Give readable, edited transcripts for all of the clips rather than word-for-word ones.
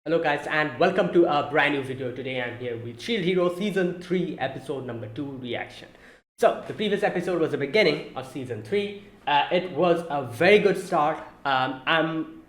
Hello guys and welcome to a brand new video. Today I'm here with Shield Hero Season 3 episode number 2 reaction. So the previous episode was the beginning of Season 3. It was a very good start. I'm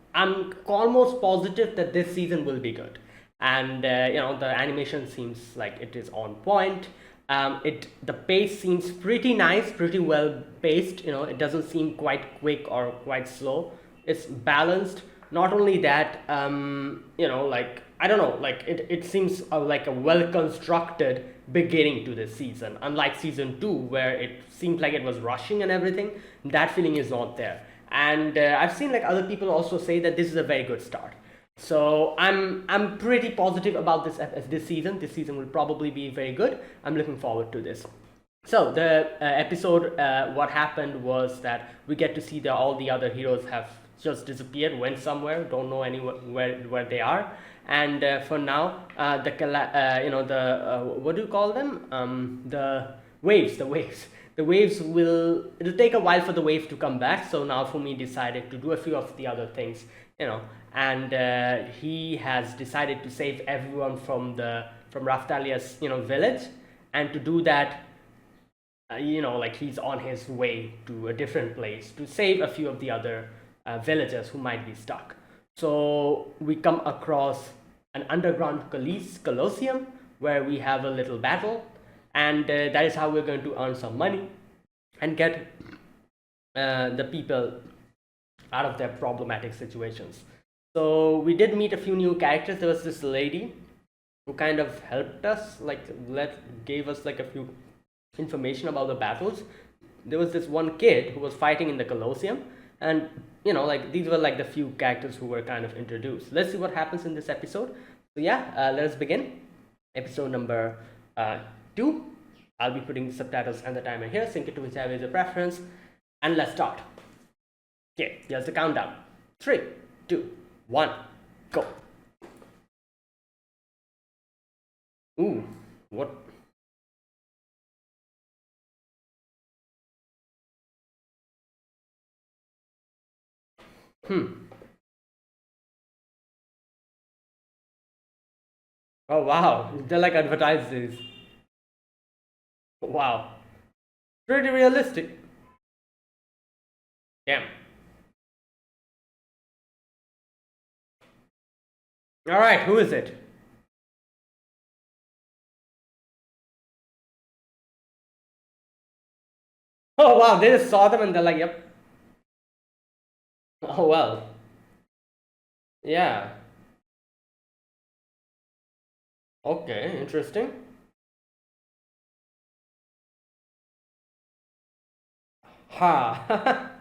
almost positive that this season will be good. And the animation seems like it is on point. The pace seems pretty nice, pretty well paced. It doesn't seem quite quick or quite slow. It's balanced. Not only that, I don't know, like it seems like a well constructed beginning to this season, unlike season 2 where it seemed like it was rushing and everything. That feeling is not there. And I've seen like other people also say that this is a very good start. So I'm pretty positive about this season. This season will probably be very good. I'm looking forward to this. So the episode, what happened was that we get to see that all the other heroes have just disappeared, went somewhere, don't know anywhere where they are. And for now, what do you call them? The waves will. It'll take a while for the wave to come back. So now Fumi decided to do a few of the other things, and he has decided to save everyone from Raftalia's village, and to do that like he's on his way to a different place to save a few of the other villagers who might be stuck. So we come across an underground Colosseum where we have a little battle, and that is how we're going to earn some money and get the people out of their problematic situations. So we did meet a few new characters. There was this lady who kind of helped us, gave us like a few information about the battles. There was this one kid who was fighting in the Colosseum, and these were like the few characters who were kind of introduced. Let's see what happens in this episode. So yeah, let us begin. Episode number 2. I'll be putting the subtitles and the timer here. Sync it to whichever is your preference, and let's start. Okay, here's the countdown. 3, 2, 1, go. Ooh, what? Oh wow, they're like advertises. Wow, pretty realistic. Damn. All right, who is it? Oh wow, they just saw them and they're like, yep. Oh well. Yeah. Okay, interesting. Ha.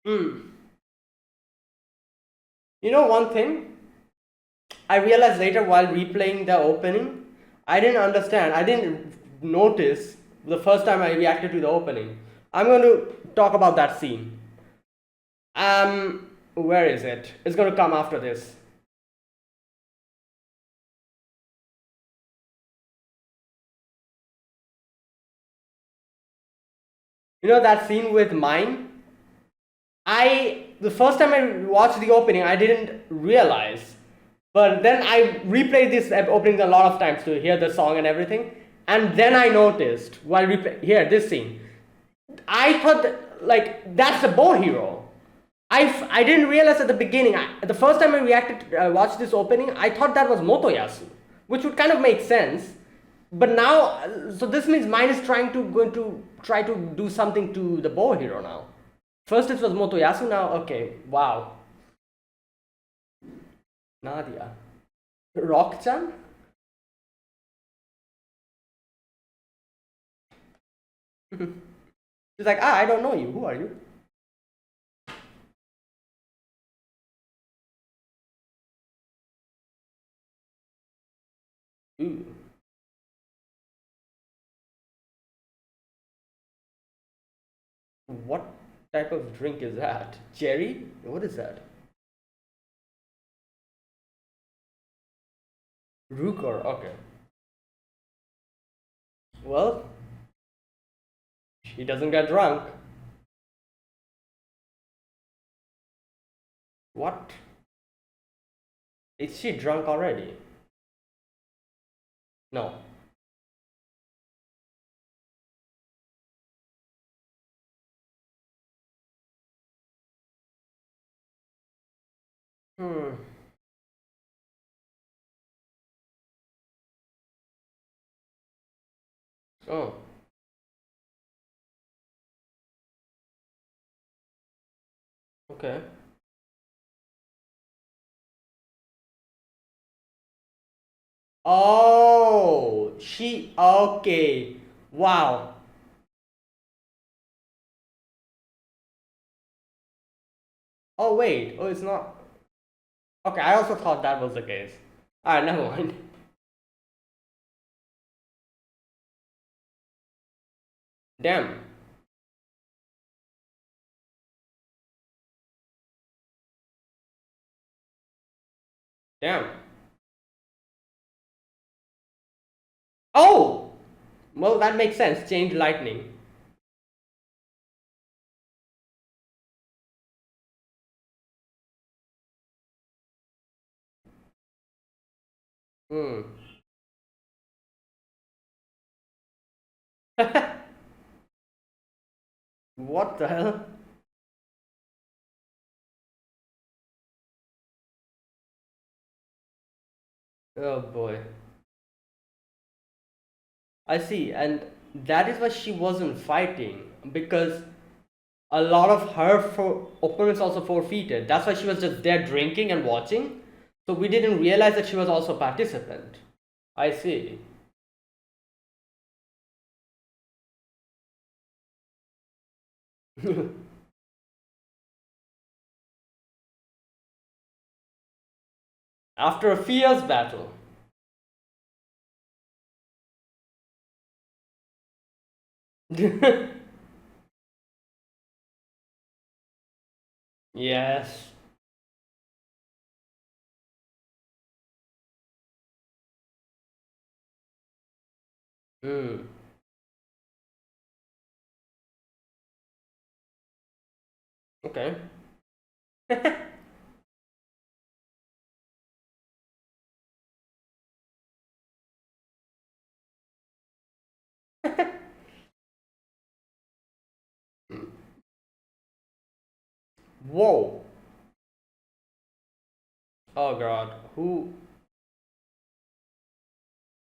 You know one thing? I realized later while replaying the opening, I didn't understand. I didn't notice the first time I reacted to the opening. I'm going to talk about that scene. Where is it? It's going to come after this. You know that scene with mine? The first time I watched the opening, I didn't realize. But then I replayed this opening a lot of times to hear the song and everything. And then I noticed while here, this scene. I thought that's the Bow Hero. I didn't realize at the beginning. The first time I watched this opening, I thought that was Motoyasu, which would kind of make sense. But now, so this means mine is going to try to do something to the Bow Hero now. First it was Motoyasu, now okay, wow. Nadia. Rock-chan? She's like, I don't know you. Who are you? Ooh. What type of drink is that? Cherry? What is that? Rucor. Okay. Well, she doesn't get drunk. What? Is she drunk already? No. Hmm. Oh. Okay. Oh, she. Okay. Wow. Oh, wait. Oh, it's not. Okay, I also thought that was the case. Alright, never mind. Damn. Damn. Oh! Well, that makes sense. Change lightning. Hmm. What the hell? Oh boy. I see, and that is why she wasn't fighting because a lot of her opponents also forfeited. That's why she was just there drinking and watching. So we didn't realize that she was also a participant. I see. After a fierce battle. Yes. Hmm. Okay. Whoa. Oh god. Who?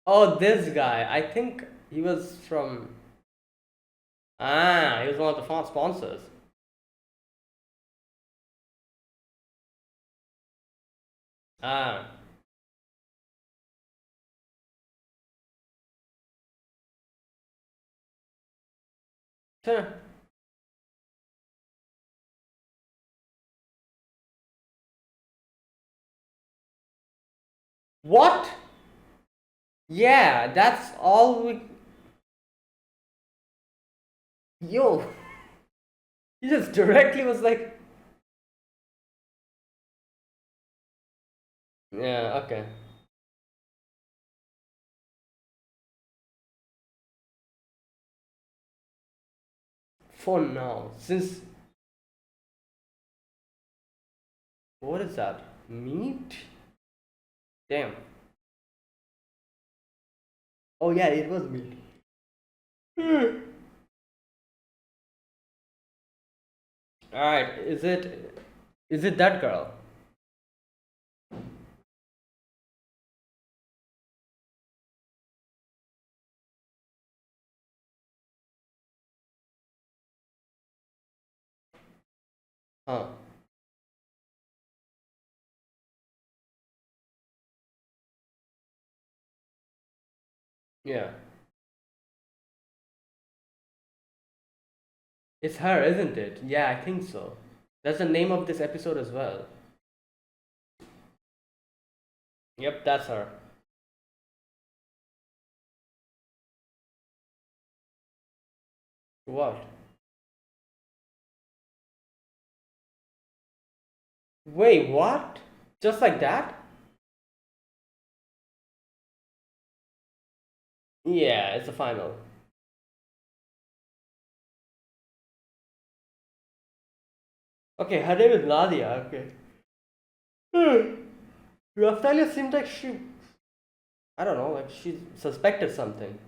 Oh, this guy. I think he was from. Ah, he was one of the sponsors. Ah. Huh. What? Yeah, that's all we. Yo, he just directly was like. Yeah, okay. For now, since. What is that? Meat? Damn. Oh, yeah, it was meat. Hmm. Alright, is it. Is it that girl? Huh. Yeah. It's her, isn't it? Yeah, I think so. That's the name of this episode as well. Yep, that's her. What? Wait, what? Just like that? Yeah, it's the final. Okay, her name is Nadia. Okay. Hmm. Raftalia seemed like she, I don't know, like she suspected something.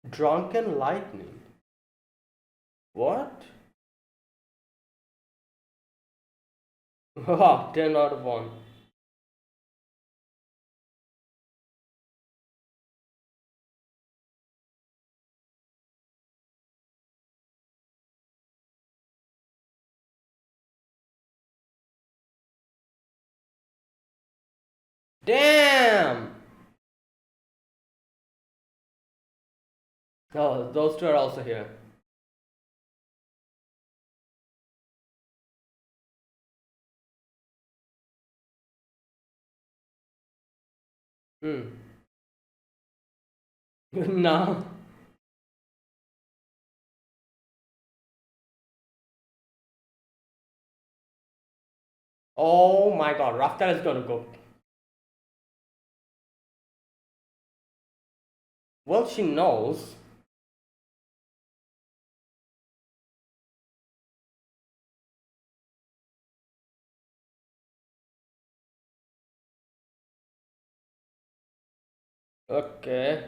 Drunken lightning. What? Wow, 10 out of 1. Damn! Oh, those two are also here. Hmm. No. Oh my god, Raftal is gonna go. Well, she knows. Okay.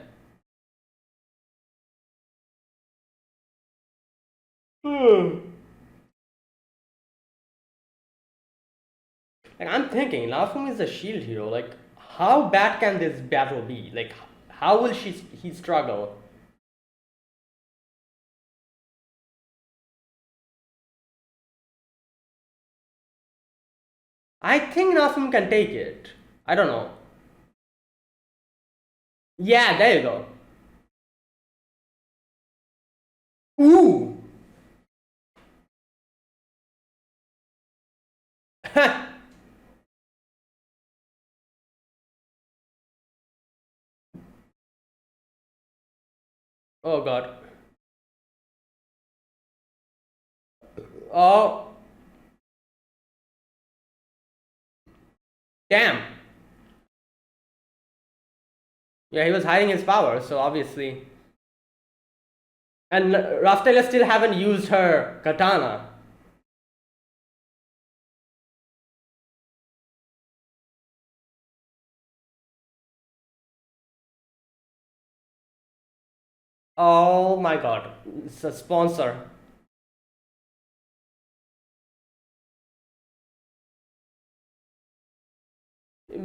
Hmm. Like, I'm thinking, Lafum is a shield hero. Like, how bad can this battle be? Like, how will he struggle? I think Nafum can take it. I don't know. Yeah, there you go. Ooh! Oh god. Oh, damn. Yeah, he was hiding his power, so obviously. And Raftalia still haven't used her katana. Oh my god. It's a sponsor.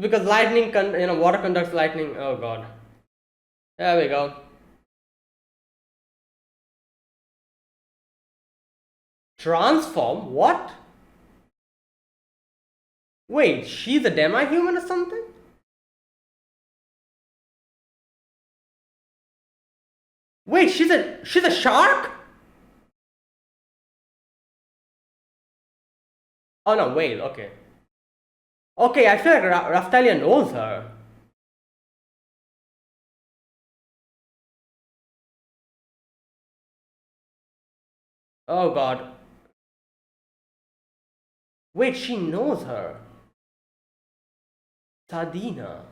Because lightning, water conducts lightning. Oh god. There we go. Transform? What? Wait, she's a demi-human or something? Wait, she's a shark? Oh no, whale. Okay. Okay, I feel like Raftalia knows her. Oh god. Wait, she knows her. Sadina.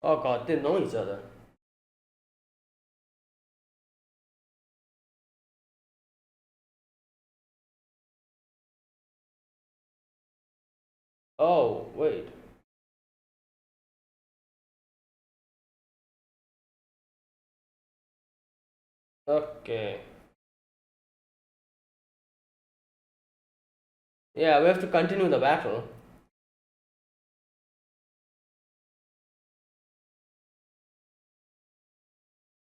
Oh god, they know each other. Oh, wait. Okay. Yeah, we have to continue the battle.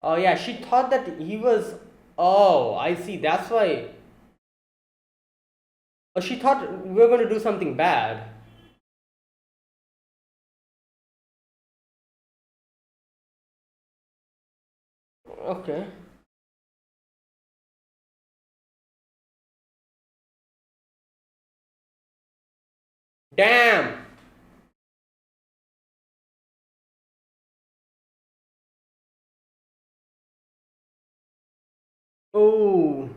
Oh yeah, she thought that he was. Oh, I see. That's why. Oh, she thought we were going to do something bad. Okay. Damn. Oh.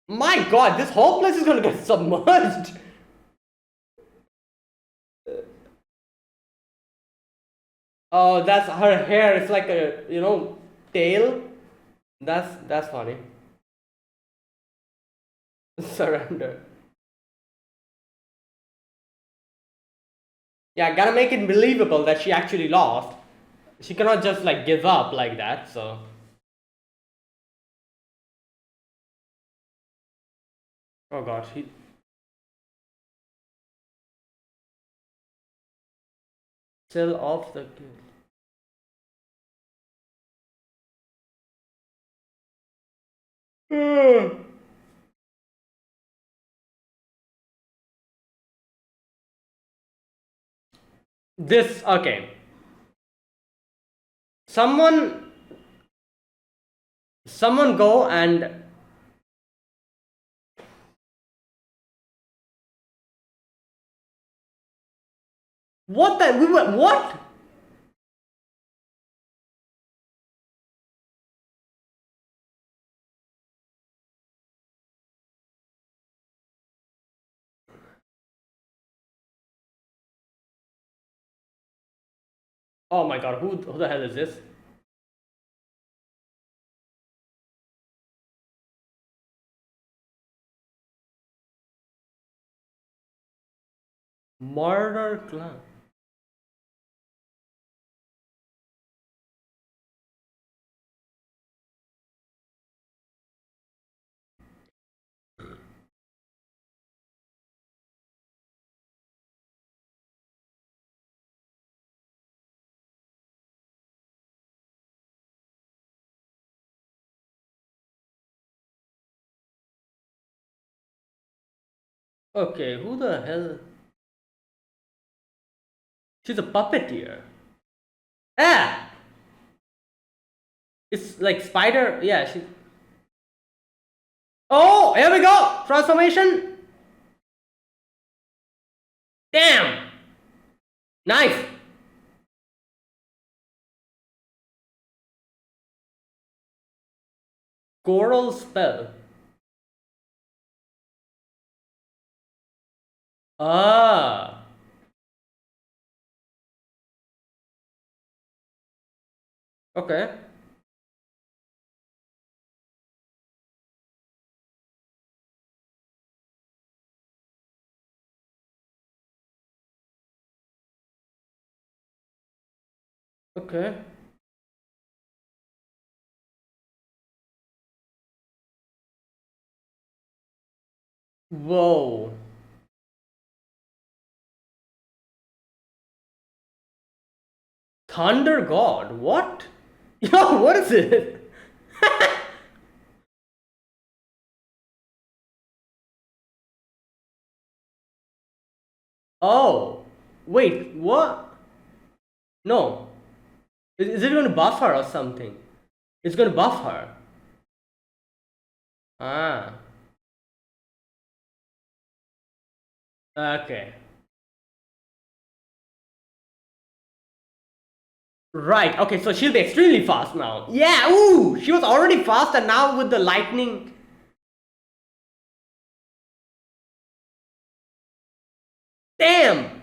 My god, this whole place is going to get submerged. Oh, that's her hair. It's like a, tail. That's funny. Surrender. Yeah, gotta make it believable that she actually lost. She cannot just like give up like that, so. Oh god, he. Still off the. This, okay. Someone. Someone go and. What the? We were. What? Oh my god, who the hell is this? Murder clan. Okay, who the hell? She's a puppeteer. Ah! It's like spider. Yeah, she. Oh, here we go! Transformation! Damn! Nice! Coral spell. Ah. Okay. Okay. Whoa. Thunder God. What? Yo, what is it? Oh. Wait, what? No. Is it going to buff her or something? It's going to buff her. Ah. Okay. Right. Okay, so she'll be extremely fast now. Yeah. Ooh. She was already fast, and now with the lightning. Damn.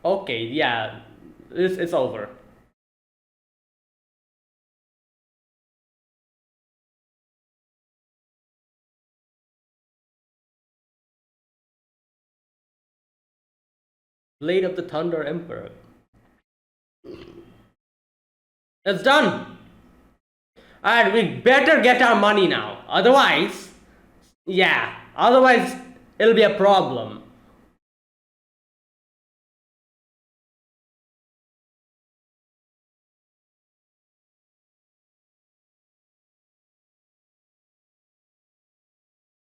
Okay. Yeah. It's over. Blade of the Thunder Emperor. It's done. Alright, we better get our money now. Otherwise, yeah. Otherwise, it'll be a problem.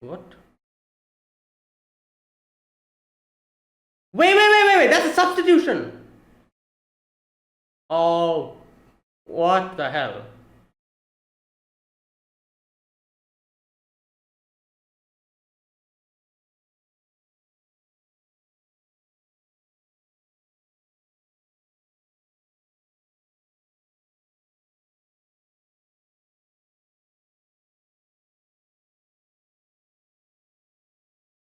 What? Wait. That's a substitution. Oh, what the hell?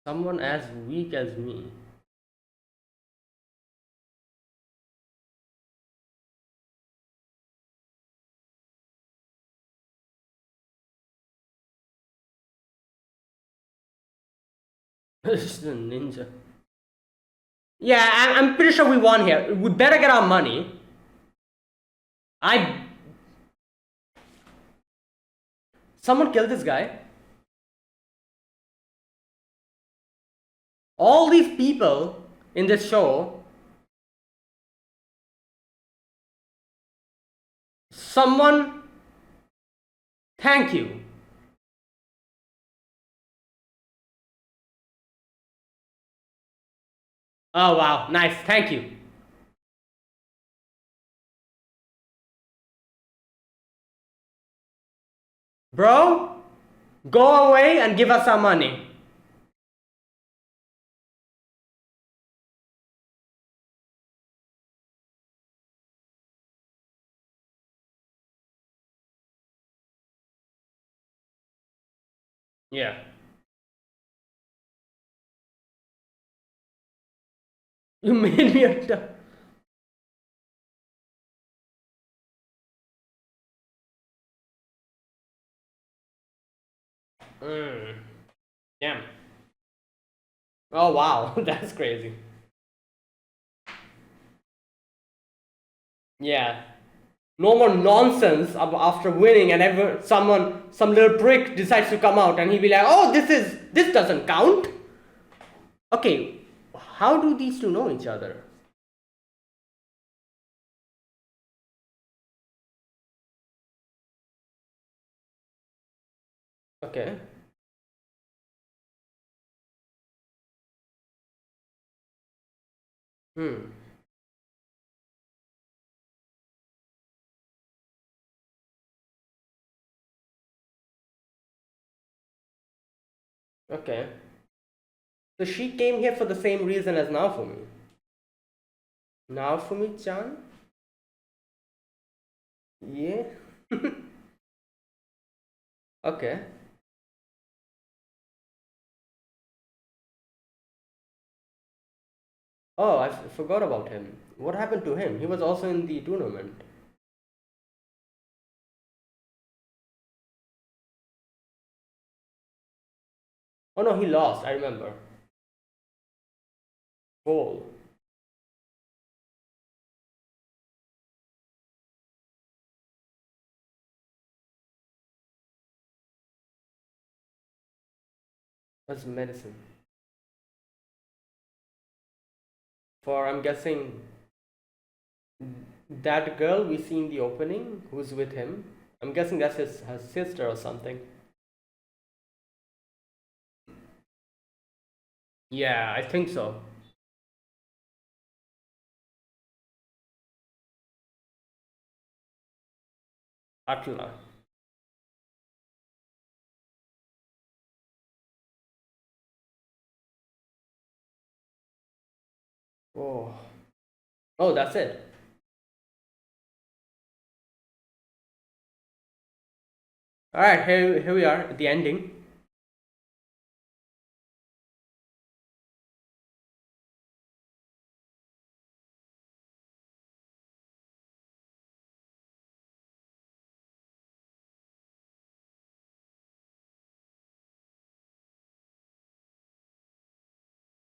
Someone as weak as me. This is a ninja. Yeah, I'm pretty sure we won here. We better get our money. I. Someone killed this guy. All these people in this show. Someone. Thank you. Oh wow, nice. Thank you. Bro, go away and give us our money. Yeah. You made me a. Mm. Damn. Oh wow, that's crazy. Yeah. No more nonsense after winning and some little prick decides to come out and he'll be like, oh, this doesn't count. Okay, how do these two know each other? Okay. Hmm. Okay. So she came here for the same reason as Naofumi. Naofumi-chan? Yeah. Okay. Oh, forgot about him. What happened to him? He was also in the tournament. Oh no, he lost. I remember. Goal. What's medicine? For I'm guessing that girl we see in the opening who's with him. I'm guessing that's her sister or something. Yeah, I think so. Atla. Oh. Oh, that's it. Alright, here we are at the ending.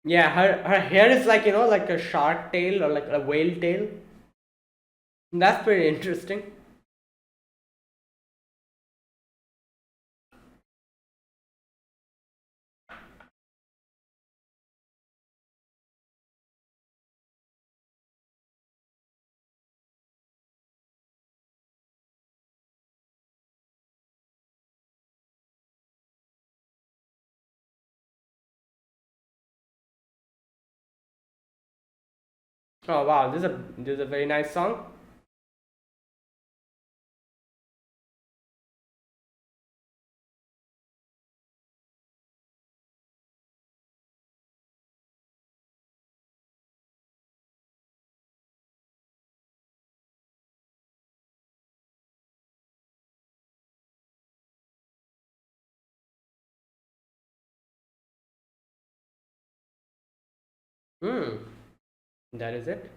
Yeah, her hair is like, like a shark tail or like a whale tail. That's pretty interesting. Oh wow, this is a very nice song. Hmm, that is it.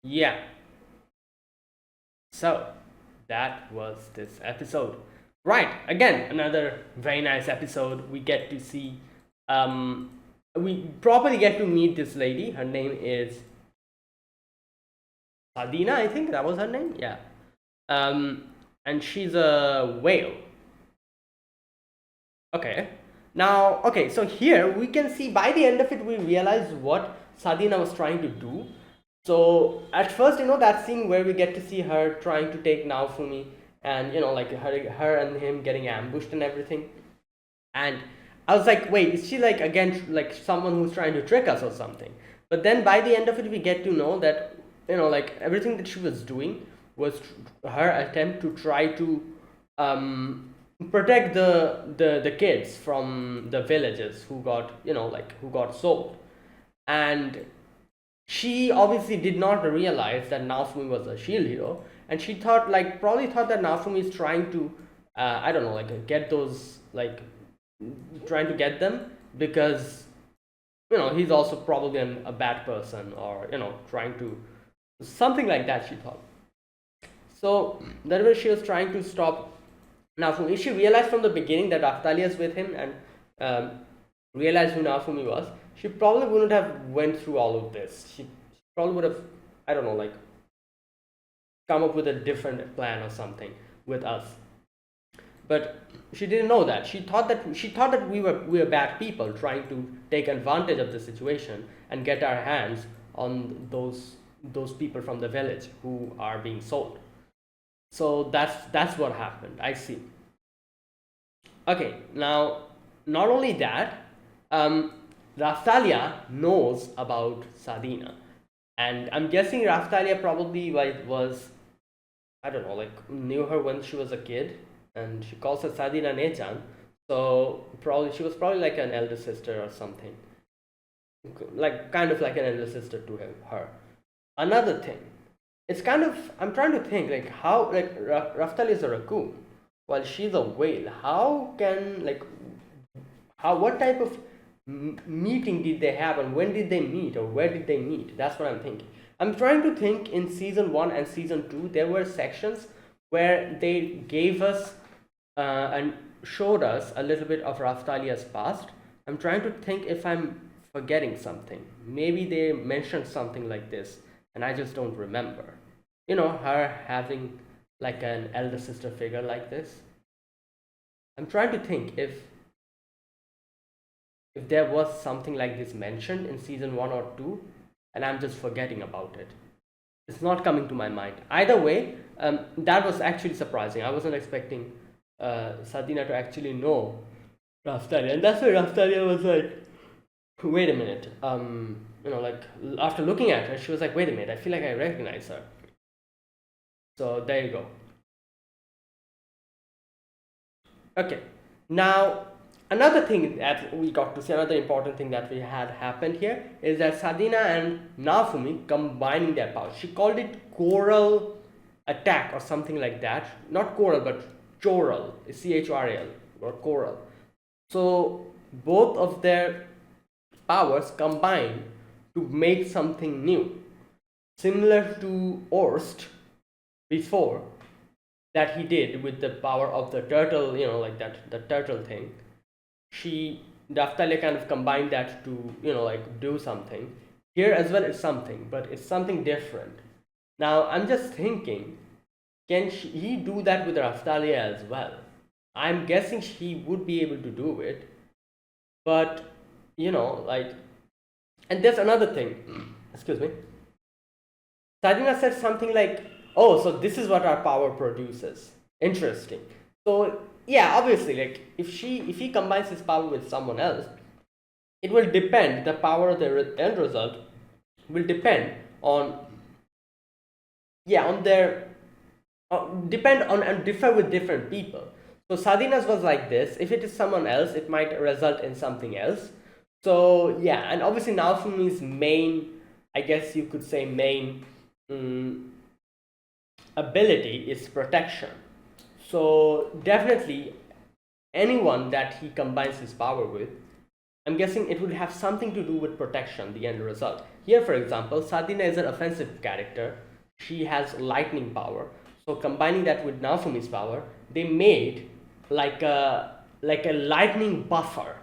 Yeah. So that was this episode. Right. Again, another very nice episode. We get to see, um, we properly get to meet this lady. Her name is Sadina. I think that was her name. Yeah. Um, and she's a whale. Okay. Now, okay, so here we can see by the end of it, we realize what Sadina was trying to do. So at first, that scene where we get to see her trying to take Naofumi, and like her and him getting ambushed and everything. And I was like, wait, is she like again like someone who's trying to trick us or something? But then by the end of it, we get to know that like everything that she was doing was her attempt to try to um, protect the kids from the villages who got who got sold. And she obviously did not realize that Naofumi was a shield hero, and she thought probably thought that Naofumi is trying to I don't know, get those, trying to get them because he's also probably a bad person, or trying to something like that, she thought. So that way she was trying to stop Naofumi. She realized from the beginning that Raftalia is with him, and realized who Naofumi was, she probably wouldn't have went through all of this. She probably would have, I don't know, come up with a different plan or something with us. But she didn't know that. She thought that we were bad people trying to take advantage of the situation and get our hands on those people from the village who are being sold. So that's what happened. I see. Okay, now not only that, um, Raftalia knows about Sadina, and I'm guessing Raftalia probably was, I don't know, knew her when she was a kid, and she calls her Sadina Nechan. So probably she was probably like an elder sister or something, like kind of like an elder sister to her. Another thing, it's kind of, I'm trying to think how Raftalia is a raccoon while she's a whale. How can how what type of meeting did they have, and when did they meet, or where did they meet? That's what I'm thinking. I'm trying to think. In season 1 and season 2, there were sections where they gave us and showed us a little bit of Raftalia's past. I'm trying to think if I'm forgetting something. Maybe they mentioned something like this and I just don't remember. Her having like an elder sister figure like this. I'm trying to think if there was something like this mentioned in season 1 or 2, and I'm just forgetting about it. It's not coming to my mind. Either way, that was actually surprising. I wasn't expecting Sadina to actually know Raftalia, and that's why Raftalia was like, "Wait a minute." After looking at her, she was like, "Wait a minute, I feel like I recognize her." So there you go. Okay, now another thing that we got to see, another important thing that we had happened here is that Sadina and Naofumi combining their powers. She called it choral attack or something like that. Not choral, but choral, Chral, or choral. So both of their powers combine to make something new, similar to Orst before, that he did with the power of the turtle, like that, the turtle thing. She, Daftalia kind of combined that to, do something. Here as well, it's something, but it's something different. Now, I'm just thinking, can he do that with Raftalia as well? I'm guessing he would be able to do it, but, and there's another thing, excuse me. Sadina said something like, "Oh, so this is what our power produces. Interesting." So yeah, obviously, if he combines his power with someone else, it will depend. The power of the end result will depend on, yeah, on their depend on and differ with different people. So Sadina's was like this. If it is someone else, it might result in something else. So yeah, and obviously Naofumi's main, I guess you could say main ability is protection. So definitely anyone that he combines his power with, I'm guessing it would have something to do with protection, the end result. Here, for example, Sadina is an offensive character. She has lightning power. So combining that with Naofumi's power, they made like a lightning buffer,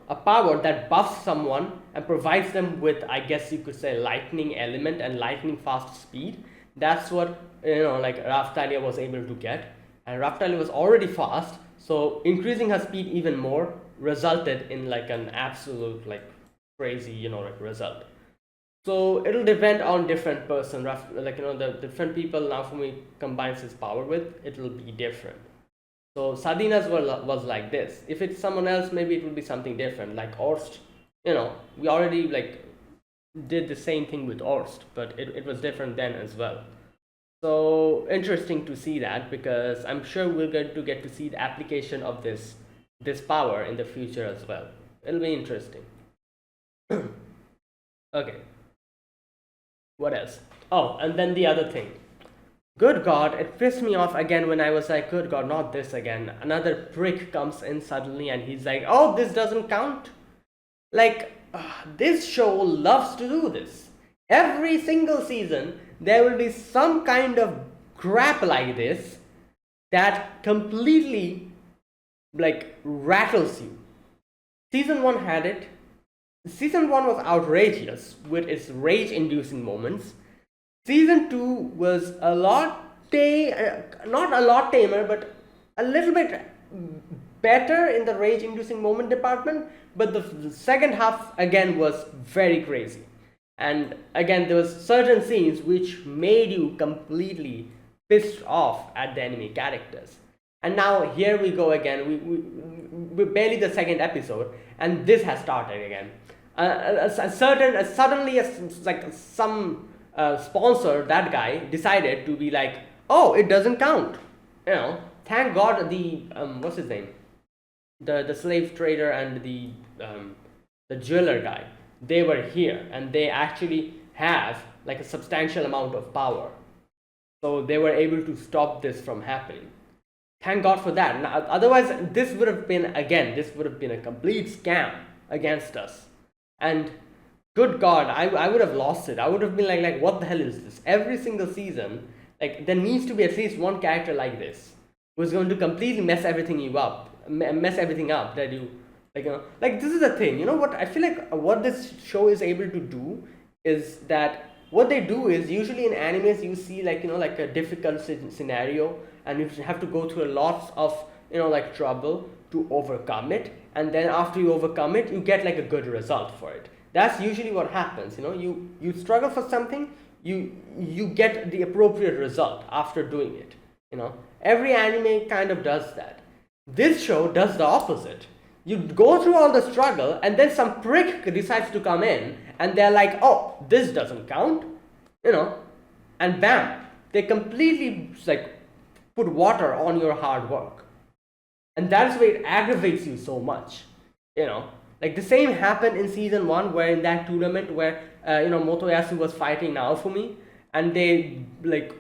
a power that buffs someone and provides them with, I guess you could say, lightning element and lightning fast speed. That's what like Raphtalia was able to get, and Raphtalia was already fast, so increasing her speed even more resulted in like an absolute like crazy like result. So it'll depend on different person, the different people Naofumi combines his power with, it'll be different. So Sadina's was like this. If it's someone else, maybe it will be something different. Like Orst, we already like did the same thing with Orst, but it was different then as well. So interesting to see that, because I'm sure we're going to get to see the application of this power in the future as well. It'll be interesting. Okay. What else? Oh, and then the other thing. Good God, it pissed me off again when I was like, good God, not this again. Another prick comes in suddenly and he's like, oh, this doesn't count. Like, this show loves to do this. Every single season, there will be some kind of crap like this that completely, like, rattles you. Season 1 had it. Season 1 was outrageous with its rage-inducing moments. Season 2 was a lot not a lot tamer, but a little bit better in the rage-inducing moment department. But the second half again was very crazy, and again there was certain scenes which made you completely pissed off at the enemy characters. And now here we go again. We're barely the second episode, and this has started again. Suddenly, like some sponsor, that guy decided to be like, oh, it doesn't count. Thank God the what's his name, the slave trader and the jeweler guy, they were here, and they actually have like a substantial amount of power, so they were able to stop this from happening. Thank God for that. Now, otherwise, this would have been a complete scam against us. And good God, I would have lost it. I would have been like, what the hell is this? Every single season, like, there needs to be at least one character like this who's going to completely mess everything up. That you like this is the thing. You know what? I feel like what this show is able to do is that what they do is, usually in animes you see like a difficult scenario, and you have to go through a lot of like trouble to overcome it, and then after you overcome it, you get like a good result for it. That's usually what happens. You struggle for something, you get the appropriate result after doing it. Every anime kind of does that. This show does the opposite. You go through all the struggle, and then some prick decides to come in, and they're like, oh, this doesn't count, and bam, they completely like put water on your hard work. And that's why it aggravates you so much. Like the same happened in season 1, where in that tournament where Motoyasu was fighting Naofumi, and they like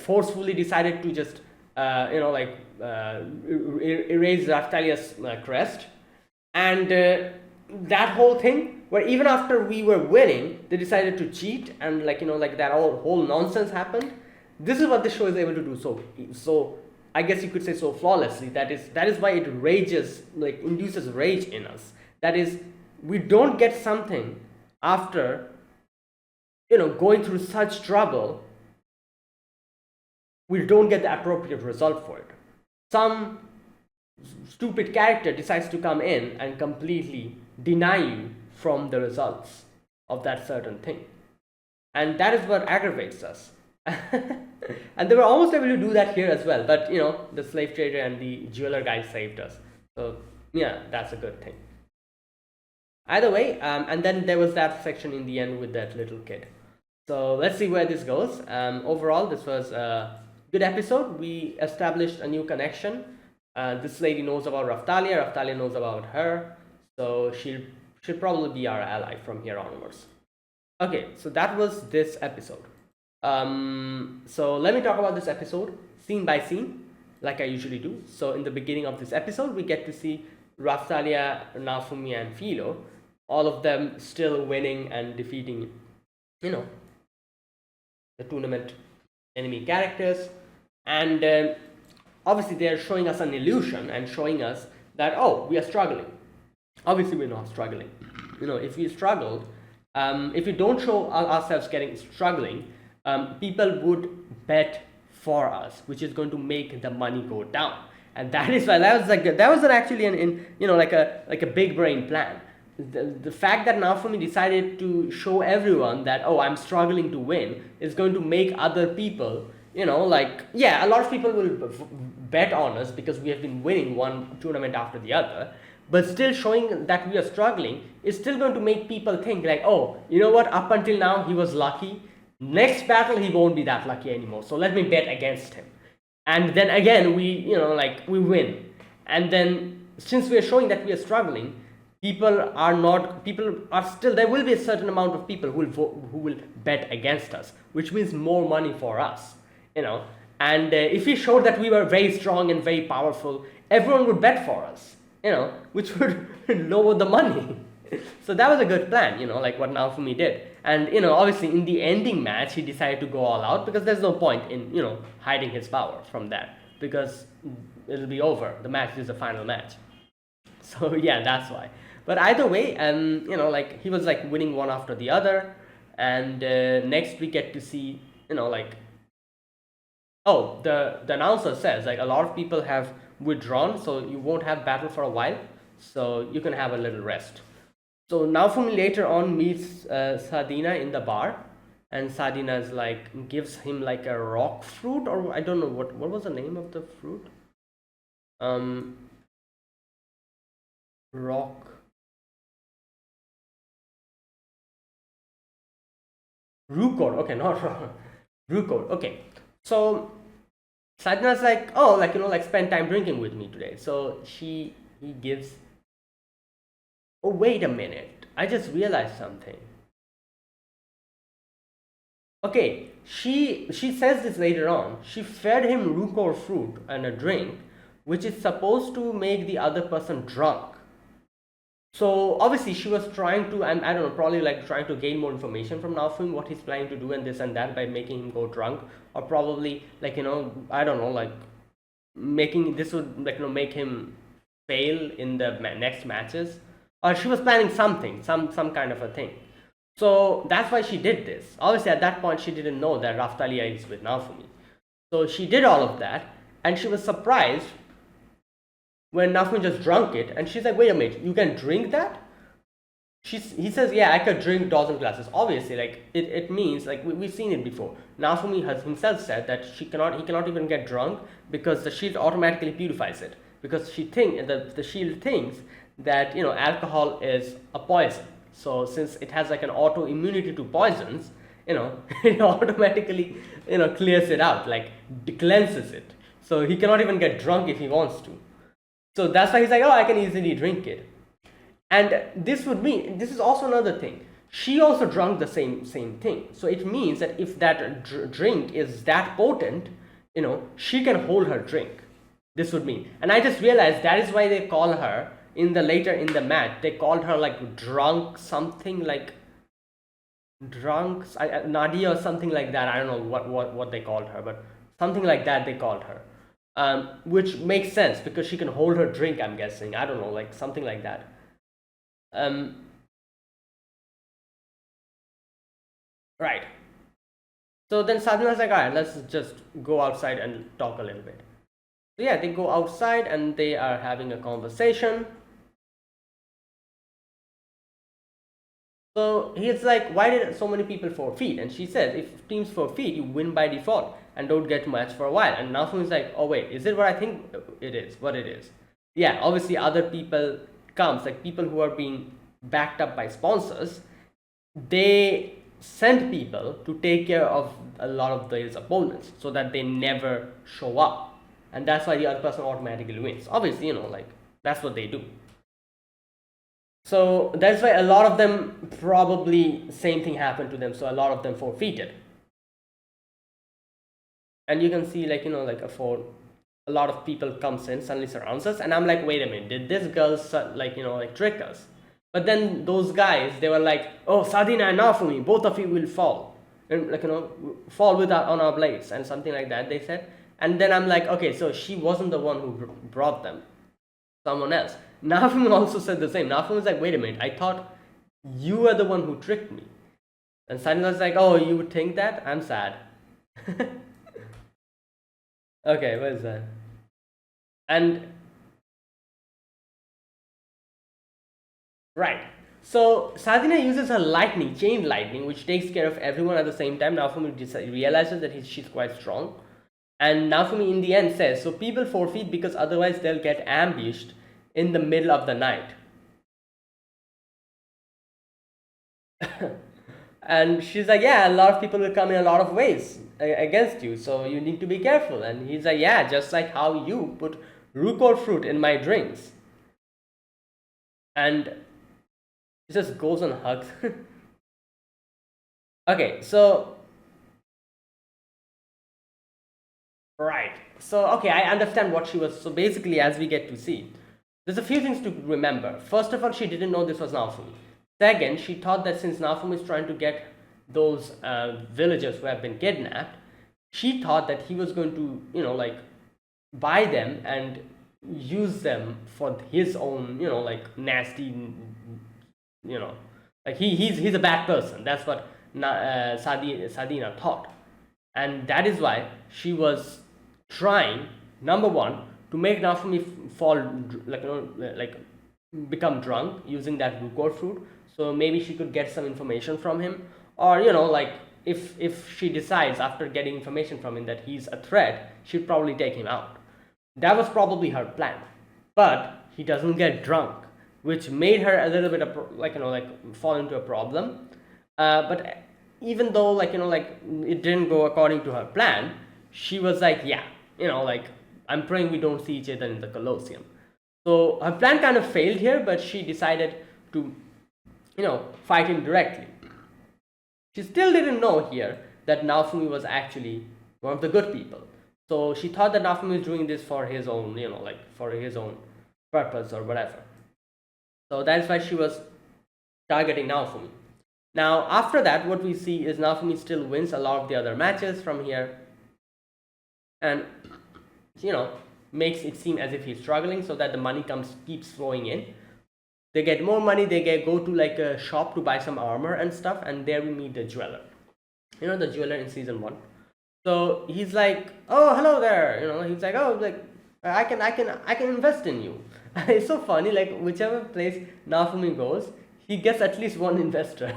forcefully decided to just erase Raphtalia's crest, and that whole thing where even after we were winning, they decided to cheat, and that whole nonsense happened. This is what the show is able to do so I guess you could say so flawlessly. That is why it induces rage in us. That is, we don't get something after going through such trouble. We don't get the appropriate result for it. Some stupid character decides to come in and completely deny you from the results of that certain thing, and that is what aggravates us. And they were almost able to do that here as well, but the slave trader and the jeweler guy saved us, so yeah, that's a good thing. Either way, and then there was that section in the end with that little kid. So let's see where this goes. Overall, this was a good episode. We established a new connection. This lady knows about Raftalia. Raftalia knows about her. So she'll probably be our ally from here onwards. Okay, so that was this episode. So let me talk about this episode scene by scene, like I usually do. So in the beginning of this episode, we get to see Raftalia, Naofumi, and Philo, all of them still winning and defeating, you know, the tournament enemy characters, and obviously they are showing us an illusion and showing us that, oh, we are struggling. Obviously we're not struggling. If we struggled, if we don't show ourselves getting struggling, people would bet for us, which is going to make the money go down. And that is why that was actually like a big brain plan. The fact that Naofumi decided to show everyone that, oh, I'm struggling to win, is going to make other people, a lot of people will bet on us because we have been winning one tournament after the other, but still showing that we are struggling is still going to make people think like, oh, you know what, up until now he was lucky, next battle he won't be that lucky anymore, so let me bet against him. And then again we win. And then since we are showing that we are struggling, there will be a certain amount of people who will bet against us, which means more money for us, and if we showed that we were very strong and very powerful, everyone would bet for us, which would lower the money. So that was a good plan, like what Naofumi did. And obviously in the ending match he decided to go all out, because there's no point in hiding his power from that, because it'll be over. The match is the final match. So yeah, that's why. But either way, he was winning one after the other. And next we get to see, the announcer says a lot of people have withdrawn, so you won't have battle for a while, so you can have a little rest. So Naofumi later on meets Sadina in the bar, and Sadina gives him a rock fruit, or I don't know what was the name of the fruit. Rock. Rukor, okay, not wrong. Rukor, okay. So Sadhana's spend time drinking with me today. So he gives. Oh, wait a minute. I just realized something. Okay, she says this later on. She fed him Rukor fruit and a drink, which is supposed to make the other person drunk. So obviously she was trying to, and I don't know, probably trying to gain more information from Naofumi, what he's planning to do and this and that, by making him go drunk, or probably I don't know, making this would make him fail in the next matches, or she was planning something, some kind of a thing. So that's why she did this. Obviously at that point she didn't know that Raftalia is with Naofumi. So she did all of that, and she was surprised when Naofumi just drank it, and she's like, wait a minute, you can drink that? He says, yeah, I could drink dozen glasses. Obviously, it means, we've seen it before. Naofumi has himself said that he cannot even get drunk, because the shield automatically purifies it. Because the shield thinks that, alcohol is a poison. So since it has an auto immunity to poisons, it automatically, clears it out, cleanses it. So he cannot even get drunk if he wants to. So that's why he's like, oh, I can easily drink it. And this is also another thing. She also drank the same thing. So it means that if that drink is that potent, she can hold her drink. This would mean. And I just realized that is why they call her, later in the match, they called her drunk something, Nadia or something like that. I don't know what they called her, but something like that they called her. Which makes sense, because she can hold her drink, I'm guessing. I don't know, something like that. Right. So then Sadhana's like, alright, let's just go outside and talk a little bit. So yeah, they go outside and they are having a conversation. So he's like, why did so many people forfeit? And she says, if teams forfeit, you win by default and don't get match for a while. And Naofumi is like, oh wait, is it what I think it is? What it is? Yeah, obviously other people comes, people who are being backed up by sponsors, they sent people to take care of a lot of these opponents so that they never show up, and that's why the other person automatically wins. Obviously, like that's what they do. So that's why a lot of them, probably same thing happened to them, so a lot of them forfeited. And you can see, like, like a lot of people comes in, suddenly surrounds us, and I'm like, wait a minute, did this girl like trick us? But then those guys, they were like, oh, Sadina and Naofumi, both of you will fall, and like, fall with on our blades, and something like that they said. And then I'm like, okay, so she wasn't the one who brought them, someone else. Naofumi also said the same. Naofumi was like, wait a minute, I thought you were the one who tricked me. And Sadina was like, oh, you would think that? I'm sad. Okay, what is that? And right, so Sadina uses her lightning, chain lightning, which takes care of everyone at the same time. Naofumi realizes that she's quite strong, and Naofumi in the end says, so people forfeit because otherwise they'll get ambushed in the middle of the night. And she's like, yeah, a lot of people will come in a lot of ways against you, so you need to be careful. And he's like, yeah, just like how you put Rukor fruit in my drinks. And he just goes and hugs. Okay, so right, so okay, I understand what she was. So basically, as we get to see, there's a few things to remember. First of all, she didn't know this was Naofumi. Second, she thought that since Naofumi is trying to get those villagers who have been kidnapped, she thought that he was going to, like, buy them and use them for his own, like, nasty, like he's a bad person. That's what Sadina thought. And that is why she was trying, number one, to make Naofumi fall, like become drunk using that Rukor fruit. So maybe she could get some information from him, or like if she decides after getting information from him that he's a threat, she'd probably take him out. That was probably her plan. But he doesn't get drunk, which made her a little bit of, like fall into a problem. But even though like it didn't go according to her plan, she was like, yeah, like, I'm praying we don't see each other in the Colosseum. So her plan kind of failed here, but she decided to fight him directly. She still didn't know here that Naofumi was actually one of the good people. So she thought that Naofumi was doing this for his own, like for his own purpose or whatever. So that's why she was targeting Naofumi. Now, after that, what we see is Naofumi still wins a lot of the other matches from here, and makes it seem as if he's struggling, so that the money keeps flowing in. They get more money. They go to like a shop to buy some armor and stuff, and there we meet the jeweler. The jeweler in season 1. So he's like, oh, hello there. He's like, oh, like I can invest in you. It's so funny. Like whichever place Naofumi goes, he gets at least one investor.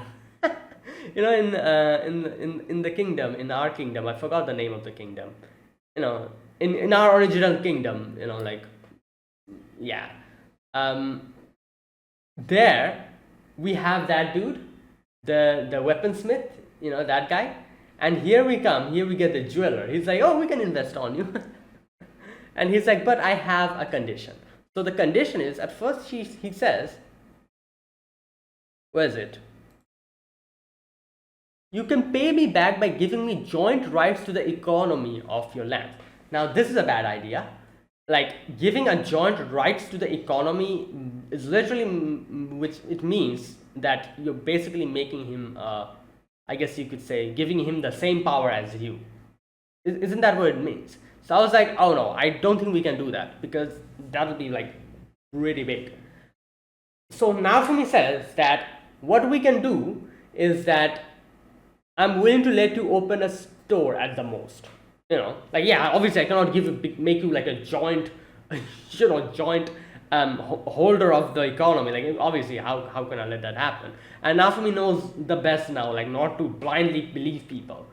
In the kingdom, in our kingdom, I forgot the name of the kingdom. In our original kingdom, like, yeah. There we have that dude, the weaponsmith, that guy. And here we get the jeweler. He's like, oh, we can invest on you. And he's like, but I have a condition. So the condition is, at first he says, where is it? You can pay me back by giving me joint rights to the economy of your land. Now this is a bad idea. Like, giving a joint rights to the economy is literally, which it means that you're basically making him, I guess you could say, giving him the same power as you. Isn't that what it means? So I was like, oh no, I don't think we can do that, because that would be like really big. So Naofumi says that what we can do is that I'm willing to let you open a store at the most. Like, yeah, obviously I cannot make you like a joint, joint holder of the economy. Like, obviously, how can I let that happen? And Naofumi knows the best now, like, not to blindly believe people.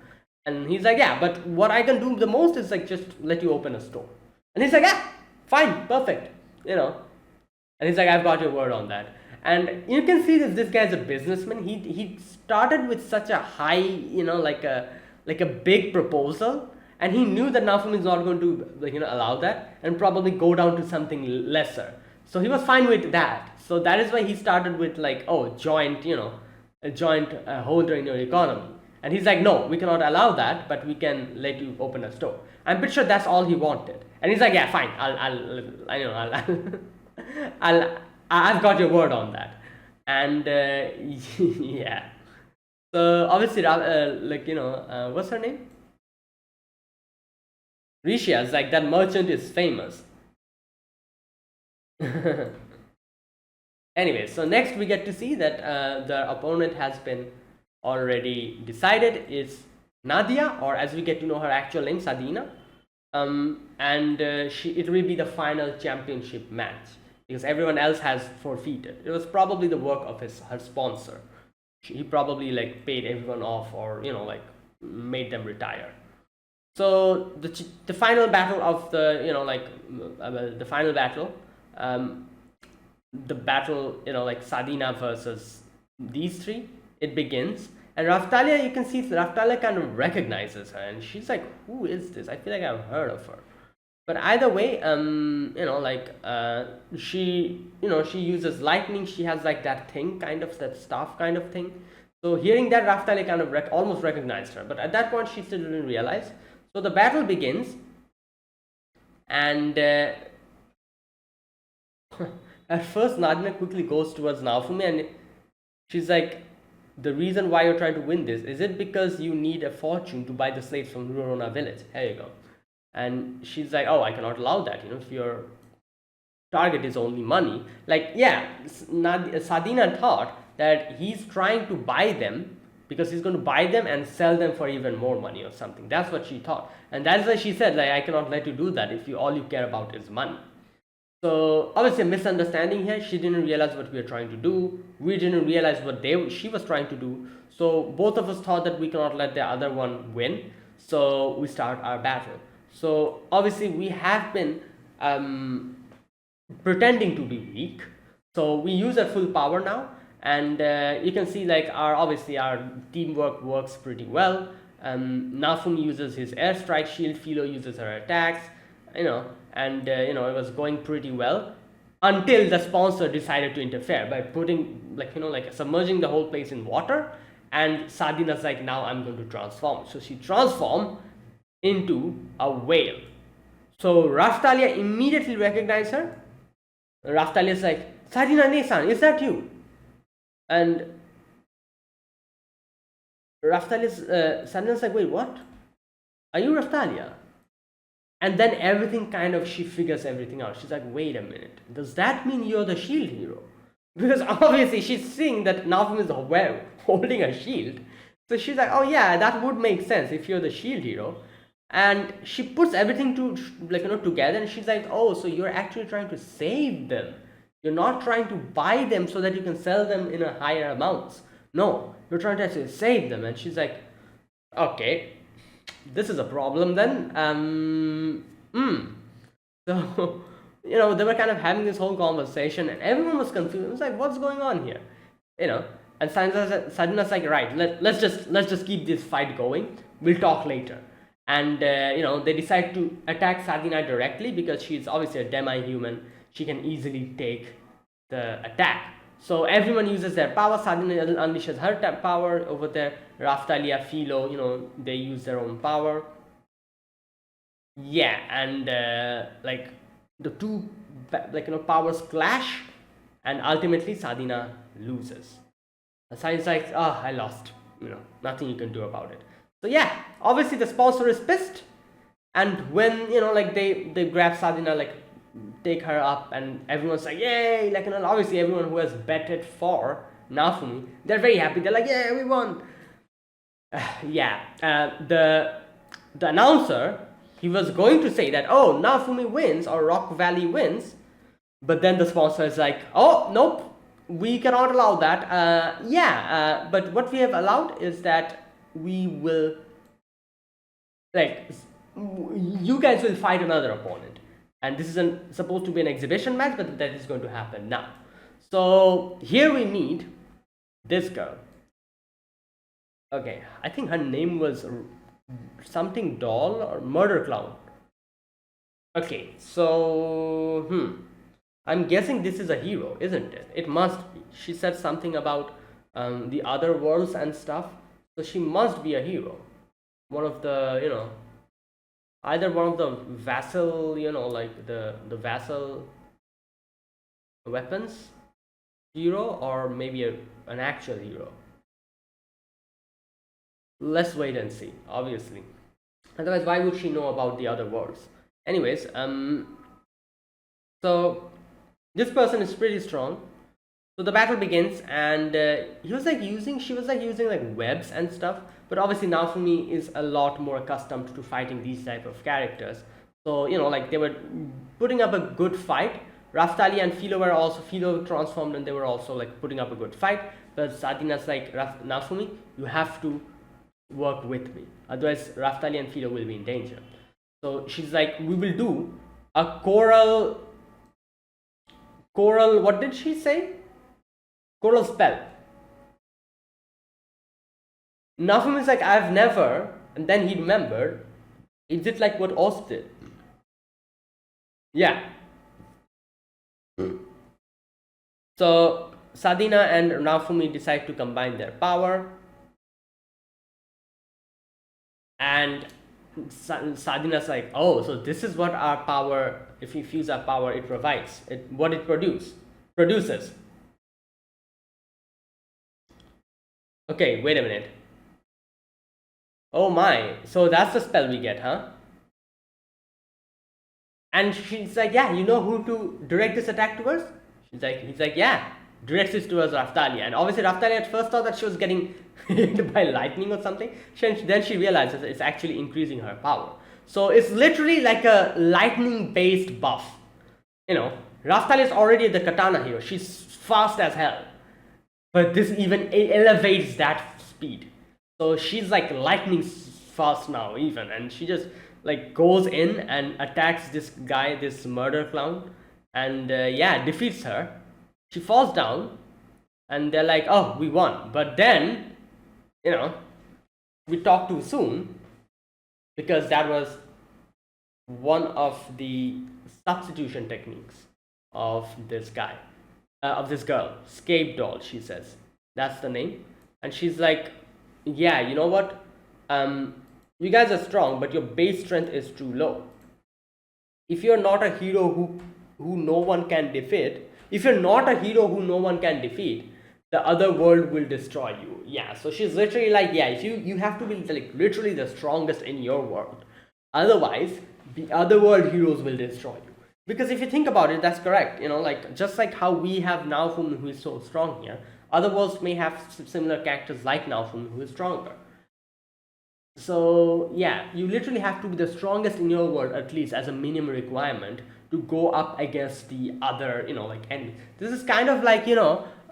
And he's like, yeah, but what I can do the most is like just let you open a store. And he's like, yeah, fine, perfect, And he's like, I've got your word on that. And you can see this guy's a businessman. He started with such a high, like a big proposal, and he knew that Naofumi is not going to, like, allow that, and probably go down to something lesser. So he was fine with that. So that is why he started with, like, oh, joint, a joint holder in your economy. And he's like, no, we cannot allow that, but we can let you open a store. I'm pretty sure that's all he wanted. And he's like, yeah, fine, I've got your word on that. And yeah. So obviously, what's her name? Risha is like, that merchant is famous. Anyway, so next we get to see that the opponent has been already decided. Is Nadia, or as we get to know her actual name, Sadina. And it will be the final championship match because everyone else has forfeited. It was probably the work of her sponsor. He probably, like, paid everyone off, or like made them retire. So the final battle of the the final battle, the battle, like Sadina versus these three, it begins. And Raphtalia, you can see Raphtalia kind of recognizes her, and she's like, who is this? I feel like I've heard of her. But either way, she uses lightning. She has, like, that thing, kind of, that staff kind of thing. So hearing that, Raphtalia kind of almost recognized her. But at that point, she still didn't realize. So the battle begins. And at first, Nadina quickly goes towards Naofumi, and she's like, the reason why you're trying to win this, is it because you need a fortune to buy the slaves from Rurona village? Here you go. And she's like, oh, I cannot allow that, if your target is only money. Like, yeah, Sadina thought that he's trying to buy them because he's going to buy them and sell them for even more money or something. That's what she thought. And that's why she said, like, I cannot let you do that if all you care about is money. So obviously a misunderstanding here. She didn't realize what we were trying to do. We didn't realize what she was trying to do. So both of us thought that we cannot let the other one win. So we start our battle. So obviously we have been pretending to be weak. So we use our full power now, and you can see, like, our teamwork works pretty well. Naofumi uses his airstrike shield. Philo uses her attacks. And it was going pretty well until the sponsor decided to interfere by putting, submerging the whole place in water. And Sadina's like, now I'm going to transform. So she transformed into a whale. So Raphtalia immediately recognized her. Raphtalia's like, Sadina Ne-san, is that you? And Sadina's like, wait, what? Are you Raphtalia? And then everything she figures everything out. She's like, wait a minute, does that mean you're the shield hero? Because obviously she's seeing that Naofumi is holding a shield. So she's like, oh yeah, that would make sense if you're the shield hero. And she puts everything together, and she's like, oh, so you're actually trying to save them. You're not trying to buy them so that you can sell them in a higher amounts. No, you're trying to actually save them. And she's like, okay, this is a problem then. So they were kind of having this whole conversation, and everyone was confused. It was like, what's going on here? And Sadina's like, right, let's just keep this fight going. We'll talk later. And they decide to attack Sadina directly because she's obviously a demi-human. She can easily take the attack. So everyone uses their power. Sadina unleashes her power over there. Raphtalia, Philo, they use their own power. Yeah, and the two powers clash, and ultimately Sadina loses. And Sadina's like, oh, I lost. Nothing you can do about it. So yeah, obviously the sponsor is pissed, and when they grab Sadina, take her up, and everyone's like, yay! Obviously everyone who has betted for Naofumi, they're very happy. They're like, yeah, we won. The announcer, he was going to say that, oh, Naofumi wins or Rock Valley wins, but then the sponsor is like, oh, nope, we cannot allow that. But what we have allowed is that we will, you guys will fight another opponent, and this is supposed to be an exhibition match, but that is going to happen now. So here we meet this girl. Okay, I think her name was something doll or murder clown. Okay, so I'm guessing this is a hero, isn't it? It must be. She said something about the other worlds and stuff, so she must be a hero. One of the, either one of the vassal, like the vassal weapons hero, or maybe an actual hero. Let's wait and see, obviously. Otherwise, why would she know about the other worlds? Anyways, so this person is pretty strong. So the battle begins, and she was like using like webs and stuff. But obviously Naofumi is a lot more accustomed to fighting these type of characters. So like they were putting up a good fight. Raftali and Philo transformed, and they were also like putting up a good fight. But Sadina's like, Naofumi, you have to work with me, otherwise Raftali and Philo will be in danger. So she's like, we will do a coral, what did she say? Coral spell. Naofumi is like, I've never, and then he remembered, is it like what Oz did? Yeah. So Sadina and Naofumi decide to combine their power, and Sadina's like, oh, so this is what our power, if we fuse our power, it provides, what it produces. Okay, wait a minute. Oh my, so that's the spell we get, huh? And she's like, yeah, you know who to direct this attack towards? He's like, yeah, directs this towards Raftali. And obviously Raftali at first thought that she was getting hit by lightning or something. Then she realizes it's actually increasing her power. So it's literally like a lightning based buff. Raftali is already the katana hero. She's fast as hell. But this even elevates that speed. So she's like lightning fast now even. And she just like goes in and attacks this guy, this murder clown. And defeats her. She falls down. And they're like, oh, we won. But then, we talked too soon, because that was one of the substitution techniques of this guy, of this girl, Scape Doll, she says. That's the name. And she's like, yeah, you know what? You guys are strong, but your base strength is too low. If you're not a hero who no one can defeat, the other world will destroy you. Yeah, so she's literally like, yeah, if you have to be like literally the strongest in your world, otherwise the other world heroes will destroy you. Because if you think about it, that's correct. Like just like how we have Naofumi, who is so strong here, other worlds may have similar characters like Naofumi, who is stronger. So yeah, you literally have to be the strongest in your world, at least as a minimum requirement, to go up against the other, like enemies. This is kind of like,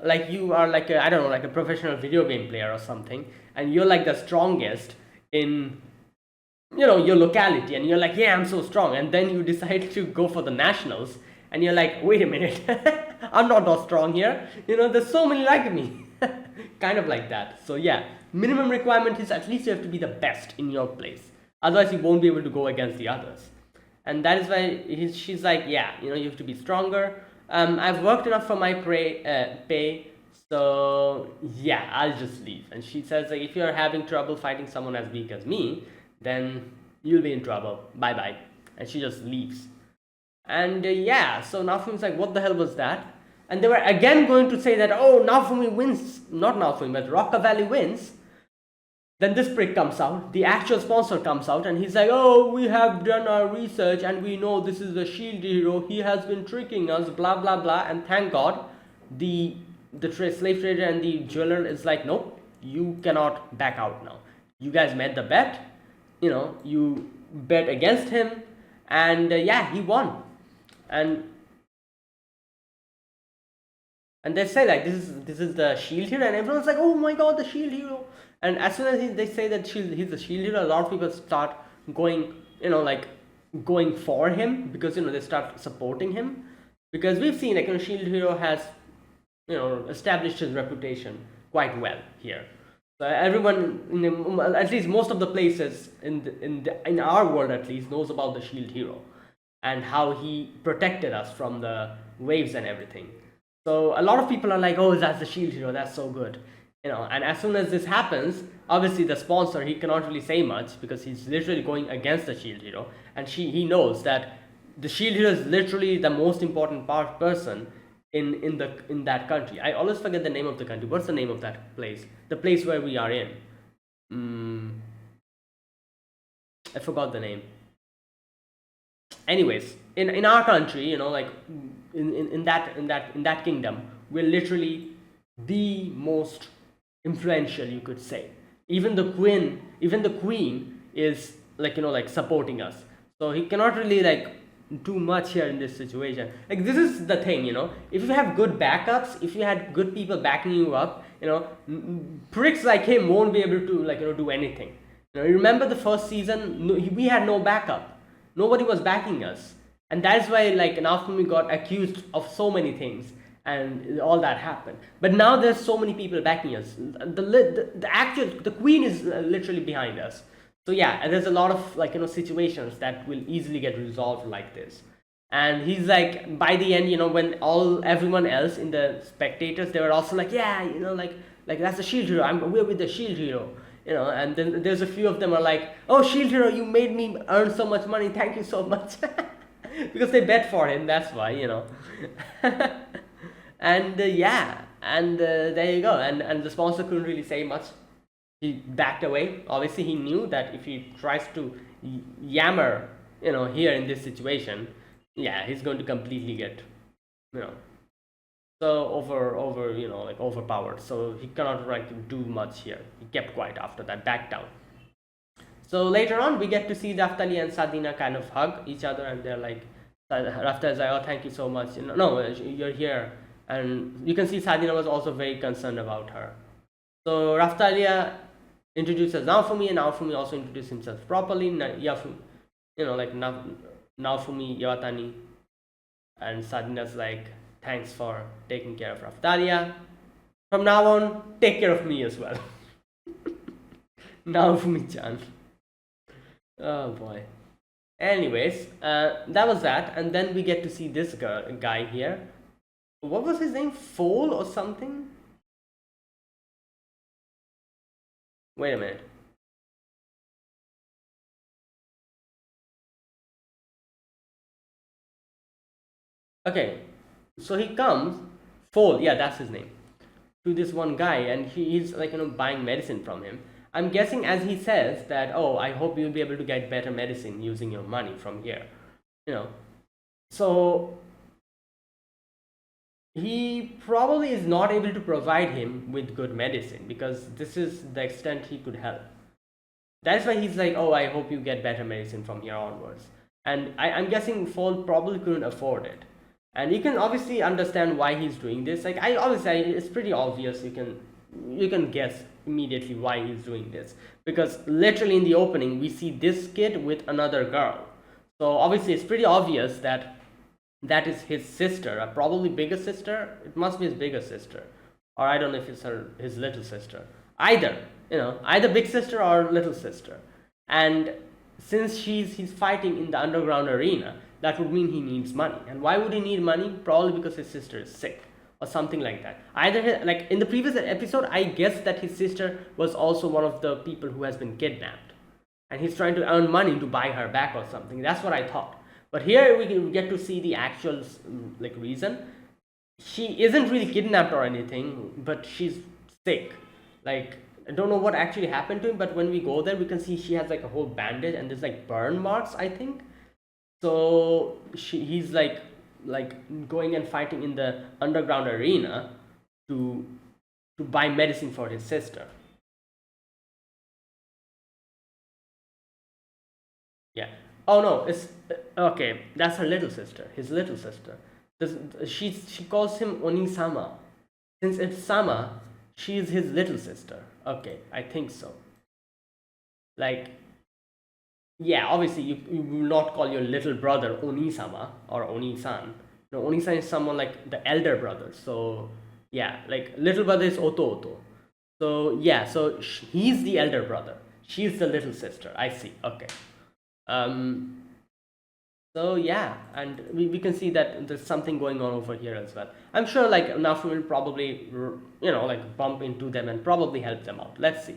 like you are like a, I don't know, like a professional video game player or something, and you're like the strongest in, your locality, and you're like, yeah, I'm so strong, and then you decide to go for the nationals, and you're like, wait a minute, I'm not that strong here, there's so many like me. Kind of like that. So yeah, minimum requirement is at least you have to be the best in your place, otherwise you won't be able to go against the others. And that is why she's like, yeah, you have to be stronger. I've worked enough for my pay, so yeah, I'll just leave. And she says, like, if you're having trouble fighting someone as weak as me, then you'll be in trouble. Bye bye. And she just leaves. And so Naofumi's like, what the hell was that? And they were again going to say that, oh, Naofumi wins. Not Naofumi, but Roca Valley wins. Then this prick comes out, the actual sponsor comes out, and he's like, oh, we have done our research and we know this is the shield hero, he has been tricking us, blah blah blah. And thank God the slave trader and the jeweler is like, nope, you cannot back out now. You guys made the bet, you bet against him, and he won. And they say like, this is the shield hero, and everyone's like, oh my god, the shield hero. And as soon as they say that he's the shield hero, a lot of people start going, going for him, because they start supporting him. Because we've seen like, shield hero has established his reputation quite well here. So everyone, at least most of the places in our world at least, knows about the Shield Hero and how he protected us from the waves and everything. So a lot of people are like, "Oh, that's the Shield Hero. That's so good." And as soon as this happens, obviously the sponsor, he cannot really say much because he's literally going against the Shield Hero, and he knows that the Shield Hero is literally the most important person in that country. I always forget the name of the country. What's the name of that place? The place where we are in. Mm, I forgot the name. Anyways, in our country, like in that kingdom, we're literally the most influential, you could say. Even the queen is like supporting us. So he cannot really like do much here in this situation. Like, this is the thing, if you have good backups, if you had good people backing you up, pricks like him won't be able to do anything. You remember the first season, we had no backup, nobody was backing us, and that's why like Naofumi got accused of so many things and all that happened. But now there's so many people backing us. The queen is literally behind us. So yeah, and there's a lot of situations that will easily get resolved like this. And he's like, by the end, when everyone else in the spectators, they were also like, yeah, like that's the Shield Hero, we're with the Shield Hero. And then there's a few of them are like, oh, Shield Hero, you made me earn so much money, thank you so much. Because they bet for him, that's why. And yeah, and there you go. And the sponsor couldn't really say much. He backed away. Obviously, he knew that if he tries to yammer, here in this situation, yeah, he's going to completely get, so overpowered. So he cannot do much here. He kept quiet after that, backed down. So later on, we get to see Raphtalia and Sadina kind of hug each other, and they're like, Raphtalia is like, oh, thank you so much. No, you're here. And you can see Sadina was also very concerned about her. So Raphtalia introduces Naofumi, and Naofumi also introduced himself properly. Naofumi, Yawatani, and Sadina's like, thanks for taking care of Raphtalia. From now on, take care of me as well. Naofumi-chan. Oh boy. Anyways, that was that, and then we get to see this guy here. What was his name? Foal or something? Wait a minute. Okay, so he comes, Foal, yeah, that's his name, to this one guy, and he's buying medicine from him. I'm guessing, as he says that, oh, I hope you'll be able to get better medicine using your money from here. So he probably is not able to provide him with good medicine because this is the extent he could help. That's why he's like, oh, I hope you get better medicine from here onwards. And I'm guessing Foal probably couldn't afford it. And you can obviously understand why he's doing this. Like, it's pretty obvious. You can guess immediately why he's doing this, because literally in the opening we see this kid with another girl. So obviously it's pretty obvious that that is his sister, probably bigger sister. It must be his bigger sister, or I don't know if it's his little sister. Either big sister or little sister. And since he's fighting in the underground arena, that would mean he needs money. And why would he need money? Probably because his sister is sick or something like that. Either like in the previous episode, I guess that his sister was also one of the people who has been kidnapped, and he's trying to earn money to buy her back or something. That's what I thought. But here we get to see the actual reason. She isn't really kidnapped or anything, but she's sick. Like, I don't know what actually happened to him, but when we go there, we can see she has like a whole bandage and there's like burn marks, I think. So he's like going and fighting in the underground arena to buy medicine for his sister. Yeah. Oh no, it's okay. That's her little sister. His little sister. She calls him Oni-sama. Since it's Sama, she is his little sister. Okay, I think so. Like, yeah, obviously you will not call your little brother Oni-sama or Oni-san. No, Oni-san is someone like the elder brother. So Yeah, like little brother is Oto. So yeah, so he's the elder brother. She's the little sister. I see. Okay. Um. So yeah, and we can see that there's something going on over here as well. I'm sure like Nafu will probably like bump into them and probably help them out. Let's see.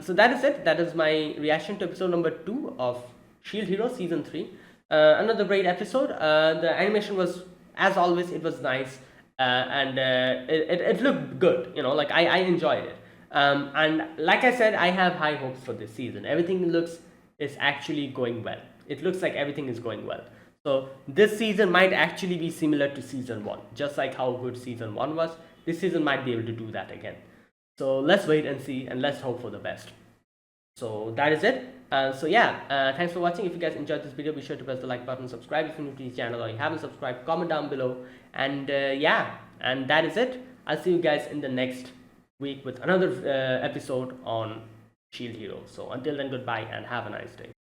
So that is it. That is my reaction to episode number 2 of Shield Hero season 3. Another great episode. The animation was, as always, it was nice, and it looked good. Like I enjoyed it. And like I said, I have high hopes for this season. Everything looks is actually going well. It looks like everything is going well. So this season might actually be similar to season 1, just like how good season 1 was. This season might be able to do that again. So let's wait and see, and let's hope for the best. So that is it. So yeah, thanks for watching. If you guys enjoyed this video, be sure to press the like button, subscribe if you're new to the channel or you haven't subscribed, comment down below. And yeah, and that is it. I'll see you guys in the next week with another episode on Shield Hero. So until then, goodbye and have a nice day.